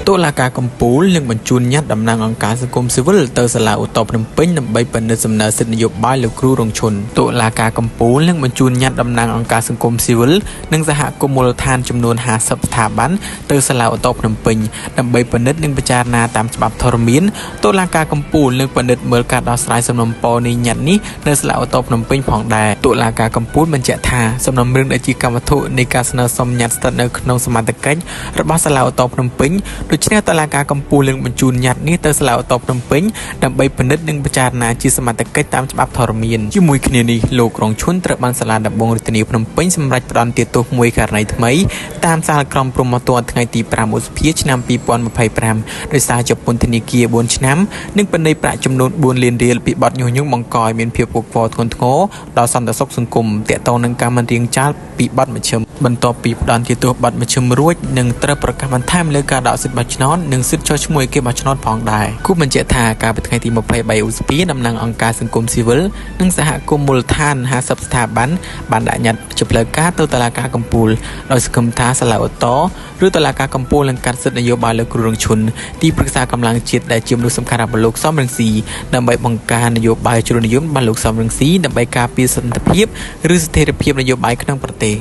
តុលាការកំពូលនឹងបញ្ជូនញត្តិតំណាងអង្គការសង្គមស៊ីវិលទៅសាលាឧទ្ធរភ្នំពេញដើម្បីពិនិត្យសំណើសិទ្ធិនយោបាយលោកគ្រូរងឈុនតុលាការកំពូលនឹងបញ្ជូនញត្តិតំណាងអង្គការសង្គមស៊ីវិលនិងសហគមន៍មូលដ្ឋានចំនួន50ស្ថាប័នទៅសាលាឧទ្ធរភ្នំពេញដើម្បីពិនិត្យនិងពិចារណាតាមច្បាប់ធរមានតុលាការកំពូលនឹងពិនិត្យមើលការដោះស្រាយសំណុំពរនៃញត្តិនេះនៅសាលាឧទ្ធរភ្នំពេញផងដែរតុលាការកំពូលបញ្ជាក់ថាសំណុំរឿងដែលជាកម្មវត្ថុនៃការស្នើសុំញត្តិស្ថិតនៅក្នុងសមត្ថកិច្ចរបស់សាលាឧទ្ធរភ្នំពេញដូច្នេះតុលាការកំពូលនឹងបញ្ជូនញត្តិនេះទៅសាលាឧទ្ធរភ្នំពេញដើម្បីពិនិត្យនិងពិចារណាជាសមត្ថកិច្ចតាមច្បាប់ធរមានជាមួយគ្នានេះលោករងឈុនត្រូវបានសាលាដំបងរាជធានីភ្នំពេញសម្រេចផ្តន្ទាទោសមួយករណីថ្មីតាមសាលក្រមព្រហ្មទណ្ឌថ្ងៃទី5ឧសភាឆ្នាំ2025ដោយសារជាពន្ធនាគារ4ឆ្នាំនិងពិន័យប្រាក់ចំនួន4លានរៀលពីបទញុះញង់បង្កឲ្យមានភាពវឹកវរធ្ងន់ធ្ងរដល់សន្តិសុខសង្គមទាក់ទងនឹងការមិនរៀងចាលពីបទមជ្ឈិមបន្ទាប់ពីផ្តន្ទាទោសបទមជ្ឈិមរួចនឹងត្រូវប្រកាសបន្ថែមលើការដកសិទ្ធិបោះឆ្នោតនិងសិទ្ធិចុះឈ្មោះឯកបោះឆ្នោតផងដែរគូបញ្ជាក់ថាកាលពីថ្ងៃទី23ឧសភាតំណាងអង្គការសង្គមស៊ីវិលនិងសហគមន៍មូលដ្ឋាន50ស្ថាប័នបានដាក់ញត្តិជាផ្លូវការទៅតុលាការកំពូលដោយសង្ឃឹមថាសាលាឧទ្ធរឬតុលាការកំពូលនឹងកាត់សិទ្ធិនយោបាយលោកគ្រូរងឈុនទីប្រឹក្សាកម្លាំងជាតិដែលជាមនុស្សសំខាន់របស់លោកសំរងស៊ីដើម្បីបង្ការនយោបាយជ្រុលនិយមរបស់លោកសំរងស៊ីដើម្បីការពារសន្តិភាពឬស្ថិរភាពនយោបាយក្នុងប្រទេស